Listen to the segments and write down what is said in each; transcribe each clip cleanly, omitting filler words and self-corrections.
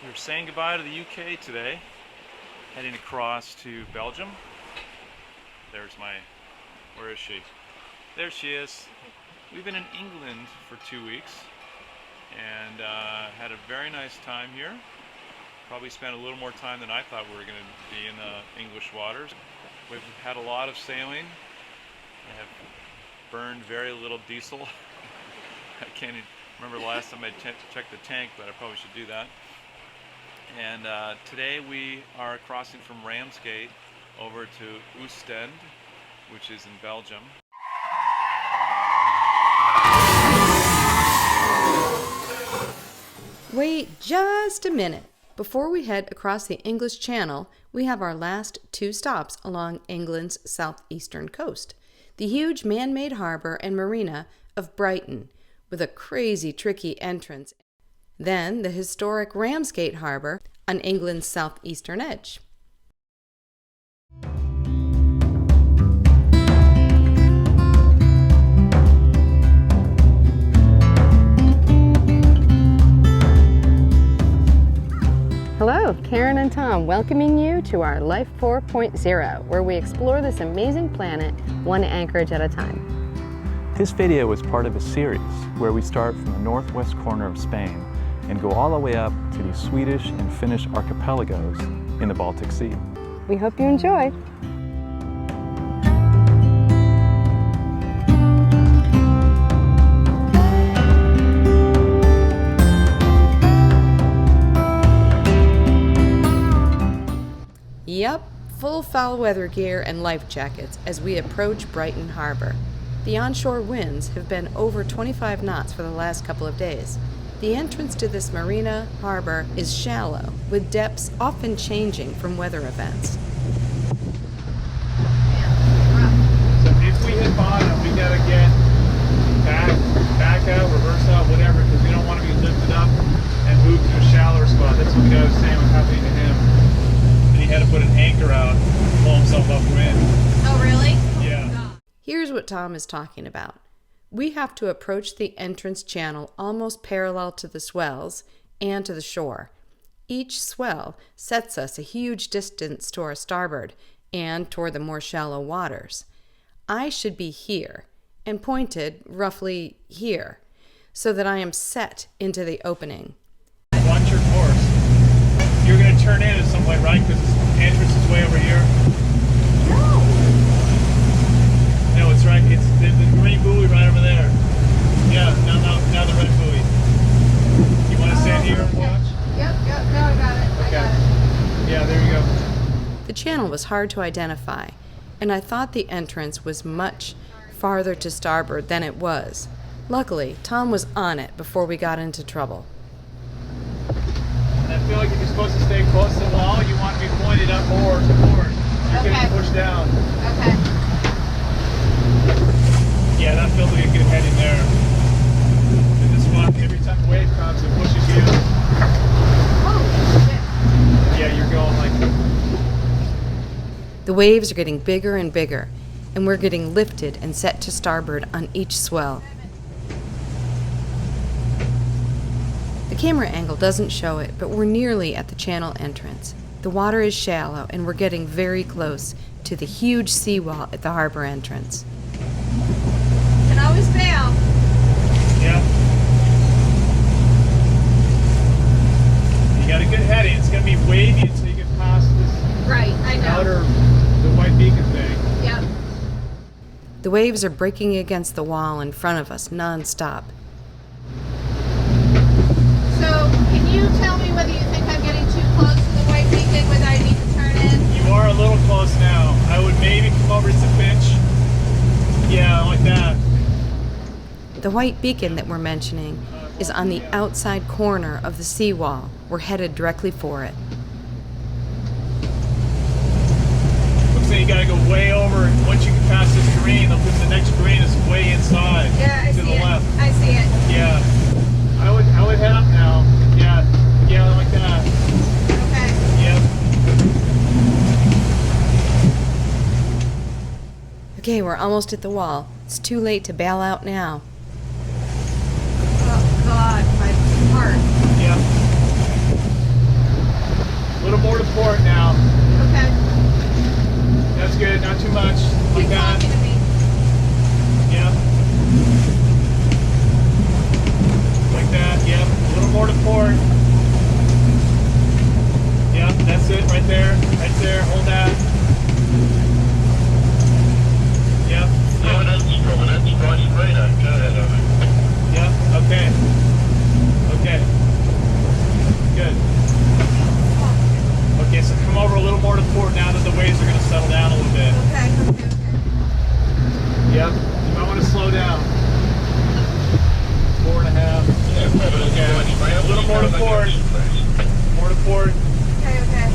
We're saying goodbye to the UK today, heading across to Belgium. Where is she? There she is. We've been in England for 2 weeks and had a very nice time here. Probably spent a little more time than I thought we were going to be in English waters. We've had a lot of sailing. I have burned very little diesel. I can't even remember the last time I checked the tank, but I probably should do that. And today we are crossing from Ramsgate over to Oostende, which is in Belgium. Wait just a minute. Before we head across the English Channel, we have our last 2 stops along England's southeastern coast. The huge man-made harbor and marina of Brighton, with a crazy tricky entrance. Then the historic Ramsgate Harbor on England's southeastern edge. Hello, Karen and Tom welcoming you to our Life 4.0, where we explore this amazing planet one anchorage at a time. This video is part of a series where we start from the northwest corner of Spain and go all the way up to the Swedish and Finnish archipelagos in the Baltic Sea. We hope you enjoy. Yep, full foul weather gear and life jackets as we approach Brighton Harbor. The onshore winds have been over 25 knots for the last couple of days. The entrance to this marina harbor is shallow, with depths often changing from weather events. So if we hit bottom, we gotta get back out, reverse out, whatever, because we don't want to be lifted up and move to a shallower spot. That's what the guy was saying was happening to him. And he had to put an anchor out, pull himself upwind. Oh, really? Yeah. Here's what Tom is talking about. We have to approach the entrance channel almost parallel to the swells and to the shore. Each swell sets us a huge distance to our starboard and toward the more shallow waters. I should be here and pointed roughly here so that I am set into the opening. Watch your course. You're going to turn in at some point, right? Because the entrance is way over here. No, it's right. It's the green buoy right over there. Yeah, now the red buoy. You want to stand here and watch? Yep, no, I got it. Okay. I got it. Yeah, there you go. The channel was hard to identify, and I thought the entrance was much farther to starboard than it was. Luckily, Tom was on it before we got into trouble. And I feel like if you're supposed to stay close to the wall, you want to be pointed up more toward. You're going to be pushed down. Okay. Yeah, that feels like a good heading there. And this one, every time the wave comes, it pushes you. Oh, shit. Yeah, you're going like... The waves are getting bigger and bigger, and we're getting lifted and set to starboard on each swell. The camera angle doesn't show it, but we're nearly at the channel entrance. The water is shallow, and we're getting very close to the huge seawall at the harbor entrance. Can always bail. Yeah. You got a good heading. It's going to be wavy until you get past this Right, I know. the white beacon thing. Yep. The waves are breaking against the wall in front of us non-stop. So, can you tell me whether you think I'm getting too close to the white beacon, whether I need to turn in? You are a little close now. I would maybe come over to Finch. Yeah, like that. The white beacon that we're mentioning is on the outside corner of the seawall. We're headed directly for it. Looks like you gotta go way over, and once you get past this green, the next green is way inside. Yeah, I to see the it. left. I see it. Yeah. I would head up now. Yeah, like that. Okay. Yep. Okay, we're almost at the wall. It's too late to bail out now. Oh, God, my heart. Yeah. not too much. Like Keep that. talking to me. Yep. Like that, yep. A little more to port. Yep, that's it right there. Right there, hold that. Yep. Providence, Brighton, Marina. Go ahead, over. Yep, okay. Okay. Good. Okay, so come over a little more to port now that the waves are going to settle down a little bit. Okay. Yep. You might want to slow down. 4.5. Yeah, Providence, Okay. Brighton, Marina. A little more to port. More to port. Okay.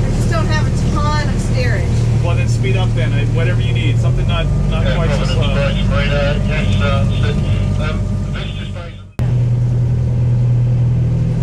I just don't have a ton of steerage. Well, then speed up then. Whatever you need. Something not Yeah, quite so Providence, slow. Brighton, Marina. Yes, visitor space.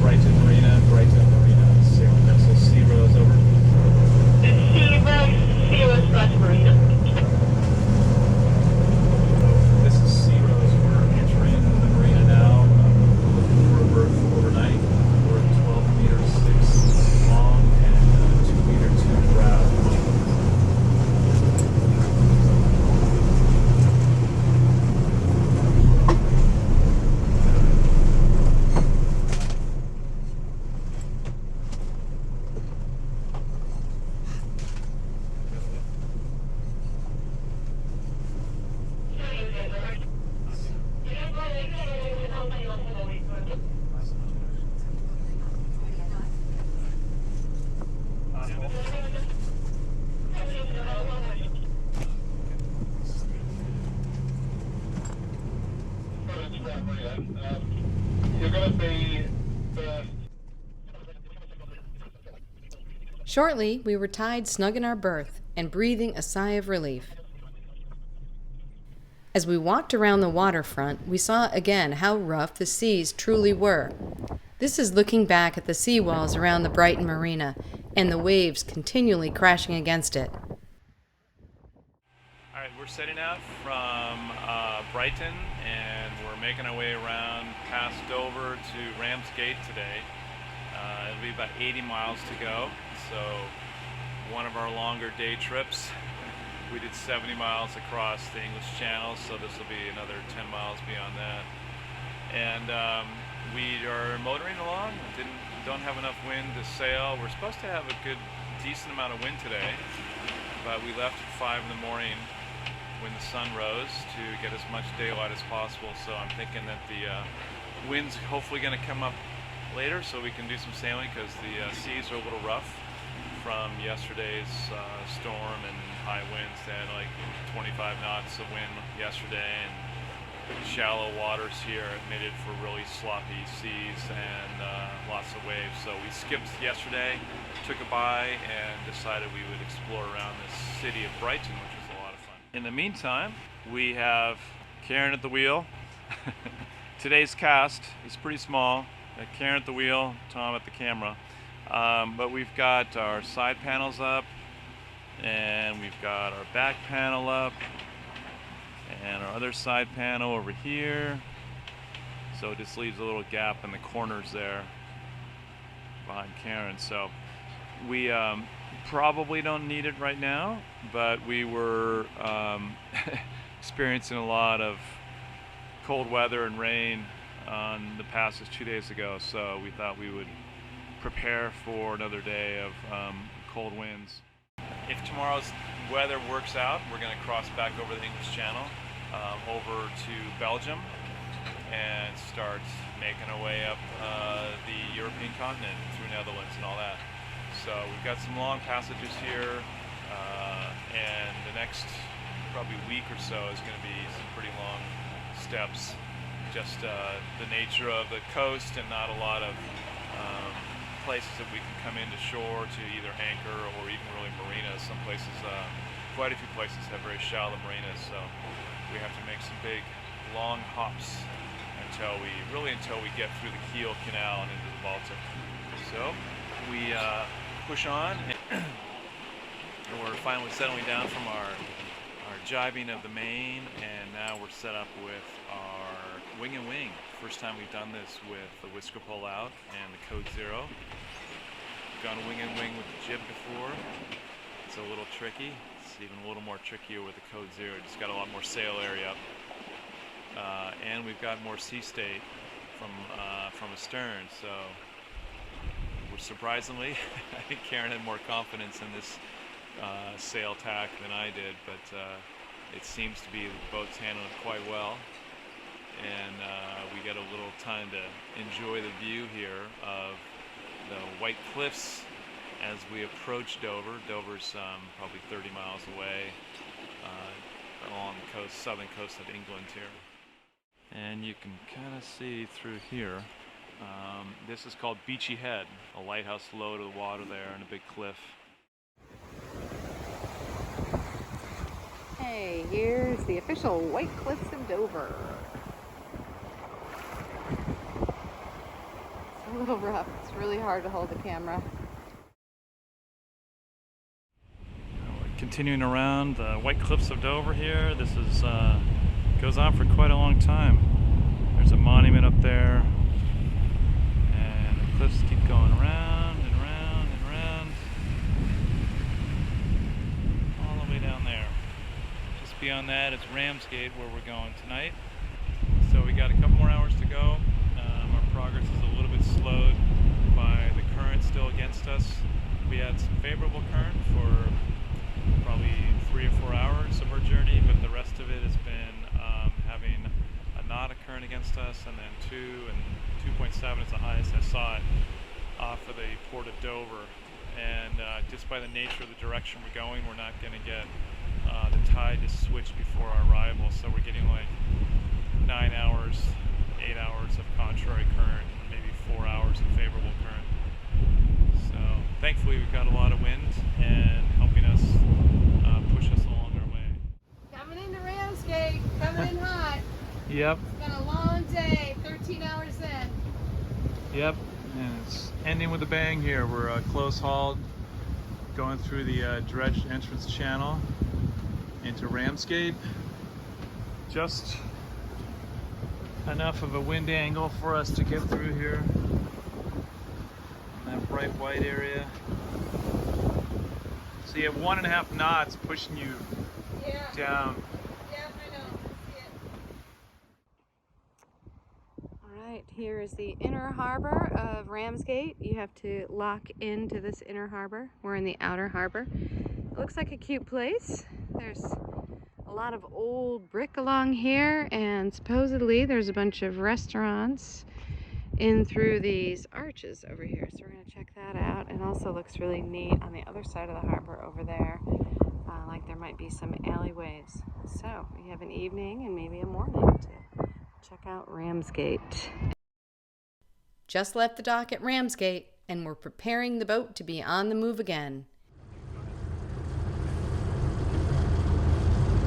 Brighton Marina. Sailing vessel Sea Rose over. This is Sea Rose. We're entering the marina now. Looking for a berth overnight. We're 12 meters 6 long and 2 meter 2 broad. You're going to be first. Shortly, we were tied snug in our berth and breathing a sigh of relief. As we walked around the waterfront, we saw again how rough the seas truly were. This is looking back at the seawalls around the Brighton Marina and the waves continually crashing against it. All right, we're setting out from Brighton, and we're making our way around past Dover to Ramsgate today. It'll be about 80 miles to go, so one of our longer day trips. We did 70 miles across the English Channel, so this will be another 10 miles beyond that. And we are motoring along. Don't have enough wind to sail. We're supposed to have a decent amount of wind today, but we left at 5 in the morning when the sun rose to get as much daylight as possible. So I'm thinking that the wind's hopefully going to come up later so we can do some sailing, because the seas are a little rough from yesterday's storm and high winds. They had like 25 knots of wind yesterday, and shallow waters here made it for really sloppy seas and lots of waves. So we skipped yesterday, took a bye, and decided we would explore around this city of Brighton, which was a lot of fun. In the meantime, we have Karen at the wheel. Today's cast is pretty small. Karen at the wheel, Tom at the camera. But we've got our side panels up, and we've got our back panel up, and our other side panel over here. So it just leaves a little gap in the corners there behind Karen. So we probably don't need it right now, but we were experiencing a lot of cold weather and rain on the passes 2 days ago, so we thought we would prepare for another day of cold winds. If tomorrow's weather works out, we're going to cross back over the English Channel over to Belgium and start making our way up the European continent through Netherlands and all that. So we've got some long passages here, and the next probably week or so is going to be some pretty long steps. Just the nature of the coast and not a lot of places that we can come into shore to either anchor or even really marinas. Some places, quite a few places have very shallow marinas, so we have to make some big long hops until we get through the Kiel Canal and into the Baltic. So we push on, and we're finally settling down from our jibing of the main, and now we're set up with our wing and wing. First time we've done this with the whisker pull out and the code 0. gone wing and wing with the jib before. It's a little tricky. It's even a little more trickier with the Code Zero. Just got a lot more sail area up. And we've got more sea state from astern, so we're surprisingly, I think Karen had more confidence in this sail tack than I did, but it seems to be the boat's handling it quite well, and we get a little time to enjoy the view here of the White Cliffs as we approach Dover. Dover's probably 30 miles away along the coast, southern coast of England here. And you can kind of see through here. This is called Beachy Head, a lighthouse low to the water there and a big cliff. Hey, here's the official White Cliffs of Dover. It's a little rough. It's really hard to hold the camera. Continuing around the White Cliffs of Dover here. This is goes on for quite a long time. There's a monument up there, and the cliffs keep going around and around and around, all the way down there. Just beyond that is Ramsgate, where we're going tonight. So we got a couple more hours to go. Our progress is a little bit slowed by the current still against us. We had some favorable current for probably 3 or 4 hours of our journey, but the rest of it has been having a knot of current against us, and then 2 and 2.7 is the highest I saw it off of the port of Dover. And just by the nature of the direction we're going, we're not going to get the tide to switch before our arrival, so we're getting like 9 hours, 8 hours of contrary current, maybe 4 hours of favorable current. So thankfully we've got a lot of wind and helping us push us along our way. Coming into Ramsgate, coming in hot. Yep, It's been a long day, 13 hours in. yep, and it's ending with a bang here. We're close hauled, going through the dredged entrance channel into Ramsgate. Just enough of a wind angle for us to get through here. That bright white area. So you have 1.5 knots pushing you down. Yeah, I know. See it. All right, here is the inner harbor of Ramsgate. You have to lock into this inner harbor. We're in the outer harbor. It looks like a cute place. There's a lot of old brick along here, and supposedly there's a bunch of restaurants in through these arches over here, so we're going to check that out. And also looks really neat on the other side of the harbor over there, like there might be some alleyways. So we have an evening and maybe a morning to check out Ramsgate. Just left the dock at Ramsgate, and we're preparing the boat to be on the move again.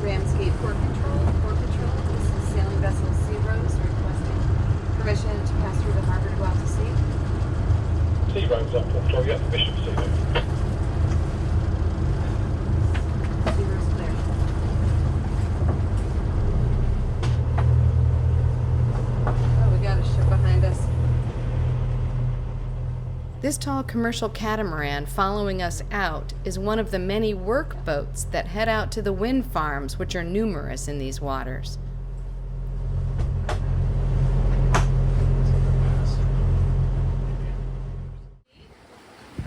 Ramsgate Port Patrol, this is sailing vessel Sea Rose requesting permission to pass through the harbor to go out to sea. Sea Road's up on floor, you have permission to see them. Sea Rose clear. Oh, we got a ship behind us. This tall commercial catamaran following us out is one of the many work boats that head out to the wind farms, which are numerous in these waters.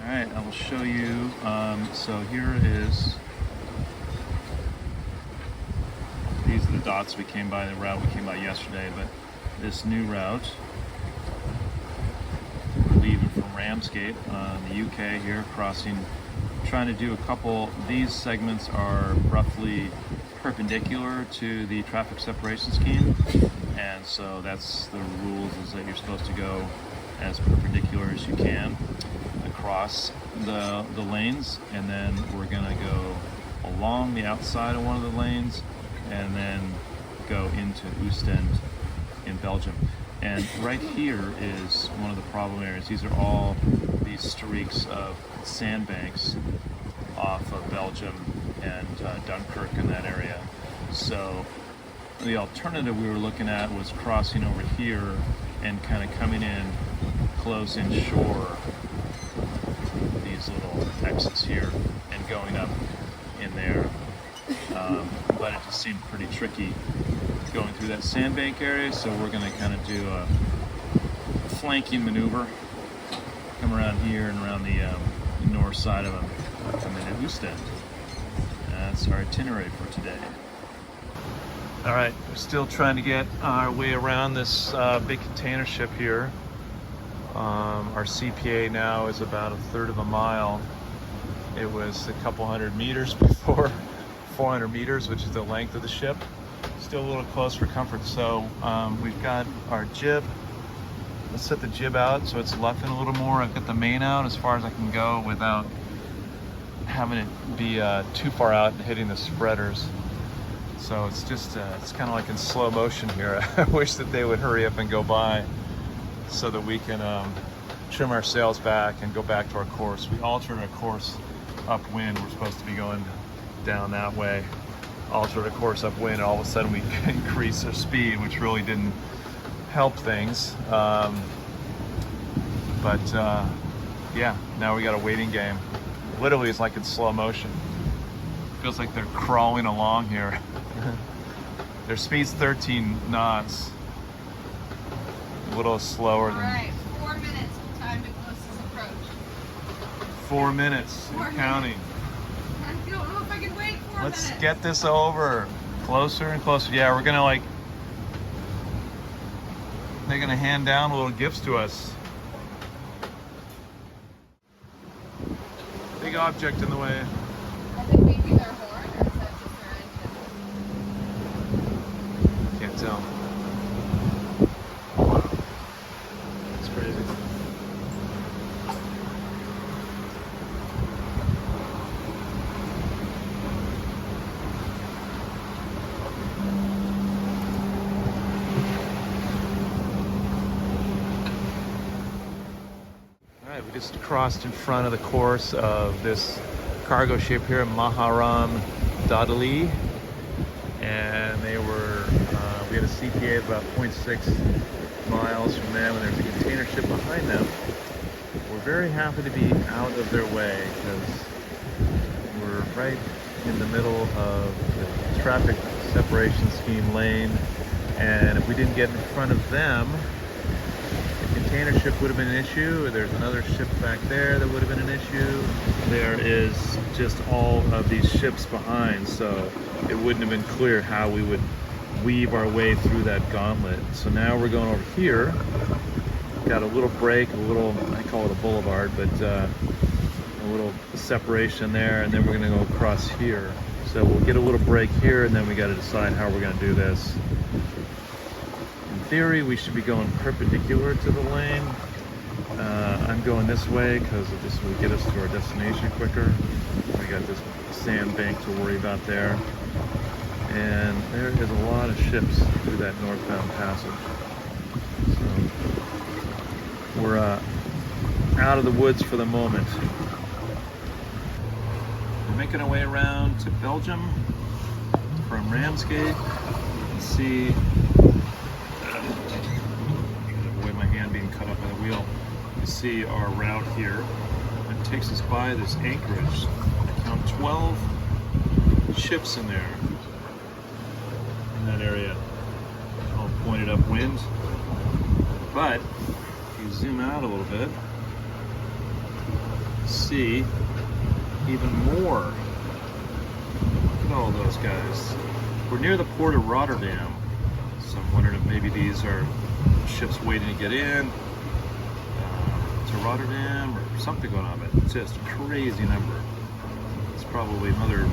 Alright, I will show you. So here is, these are the dots we came by, the route we came by yesterday, but this new route, we're leaving from Ramsgate, the UK here, crossing, trying to do a couple. These segments are roughly perpendicular to the traffic separation scheme, and so that's the rules, is that you're supposed to go as perpendicular as you can across the lanes, and then we're going to go along the outside of one of the lanes and then go into Oostende in Belgium. And right here is one of the problem areas. These are all these streaks of sandbanks off of Belgium and Dunkirk in that area. So the alternative we were looking at was crossing over here and kind of coming in close inshore entrances here and going up in there. But it just seemed pretty tricky going through that sandbank area, so we're going to kind of do a flanking maneuver, come around here and around the north side of them, come in at Oostende. That's our itinerary for today. All right, we're still trying to get our way around this big container ship here. Our CPA now is about a third of a mile. It was a couple hundred meters before, 400 meters, which is the length of the ship. Still a little close for comfort. So we've got our jib. Let's set the jib out so it's luffing a little more. I've got the main out as far as I can go without having it be too far out and hitting the spreaders. So it's just, it's kind of like in slow motion here. I wish that they would hurry up and go by so that we can trim our sails back and go back to our course. We altered our course upwind. We're supposed to be going down that way. Altered a course upwind, and all of a sudden we increased our speed, which really didn't help things. Yeah, now we got a waiting game. Literally, it's like in slow motion. Feels like they're crawling along here. Their speed's 13 knots. A little slower than. All right, 4 minutes till time to closest approach. 4 minutes. Four and counting. I don't know if I can wait 4 minutes. Let's get this over. Closer and closer. Yeah, we're gonna they're gonna hand down little gifts to us. Big object in the way. I think maybe their horn, or is that just their engine? Can't tell. Wow. That's crazy. Alright, we just crossed in front of the course of this cargo ship here, Maharam Dadali, and they were, we had a CPA of about 0.6 miles from them, and there's a container ship behind them. We're very happy to be out of their way because we're right in the middle of the traffic separation scheme lane, and if we didn't get in front of them, the container ship would have been an issue. There's another ship back there that would have been an issue. There is just all of these ships behind, so it wouldn't have been clear how we would weave our way through that gauntlet. So now we're going over here. Got a little break, a little, I call it a boulevard, but a little separation there, and then we're gonna go across here. So we'll get a little break here, and then we gotta decide how we're gonna do this. In theory, we should be going perpendicular to the lane. I'm going this way because this will get us to our destination quicker. We got this sandbank to worry about there. And there is a lot of ships through that northbound passage. So we're out of the woods for the moment. We're making our way around to Belgium from Ramsgate. You can see the way my hand being cut up by the wheel. You see our route here. It takes us by this anchorage. I count 12 ships in there. That area, all pointed upwind. But if you zoom out a little bit, see even more. Look at all those guys. We're near the port of Rotterdam, so I'm wondering if maybe these are ships waiting to get in to Rotterdam or something going on. But it's just a crazy number. It's probably another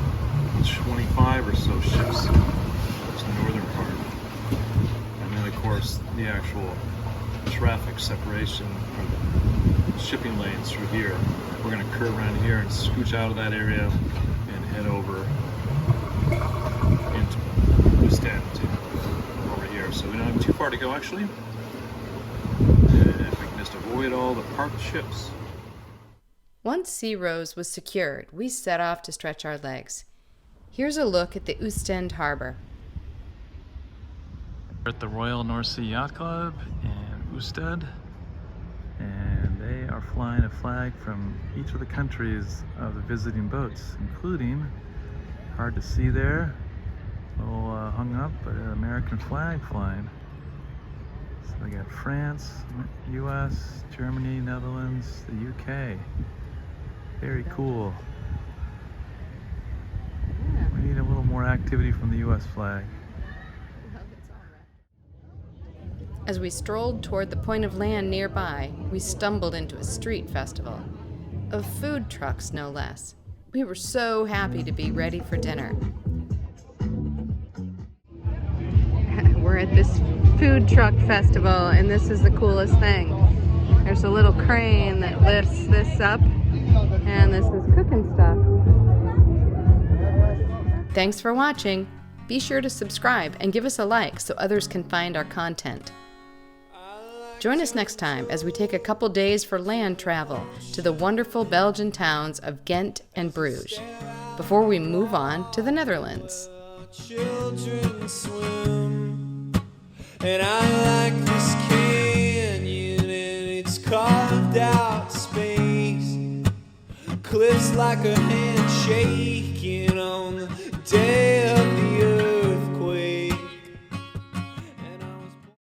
25 or so ships. The northern part, and then of course the actual traffic separation or the shipping lanes through here. We're going to curve around here and scooch out of that area and head over into Oostende over here. So we don't have too far to go actually, and if we can just avoid all the parked ships. Once Sea Rose was secured, we set off to stretch our legs. Here's a look at the Oostende Harbor. We're at the Royal North Sea Yacht Club in Oostende, and they are are flying a flag from each of the countries of the visiting boats, including, hard to see there, a little hung up, but an American flag flying. So we got France, US, Germany, Netherlands, the UK. Very cool. We need a little more activity from the US flag. As we strolled toward the point of land nearby, we stumbled into a street festival. Of food trucks, no less. We were so happy to be ready for dinner. We're at this food truck festival, and this is the coolest thing. There's a little crane that lifts this up, and this is cooking stuff. Thanks for watching. Be sure to subscribe and give us a like so others can find our content. Join us next time as we take a couple days for land travel to the wonderful Belgian towns of Ghent and Bruges, before we move on to the Netherlands. Children swim, and I like this canyon, and it's carved out space, cliffs like a hand shaking on the day.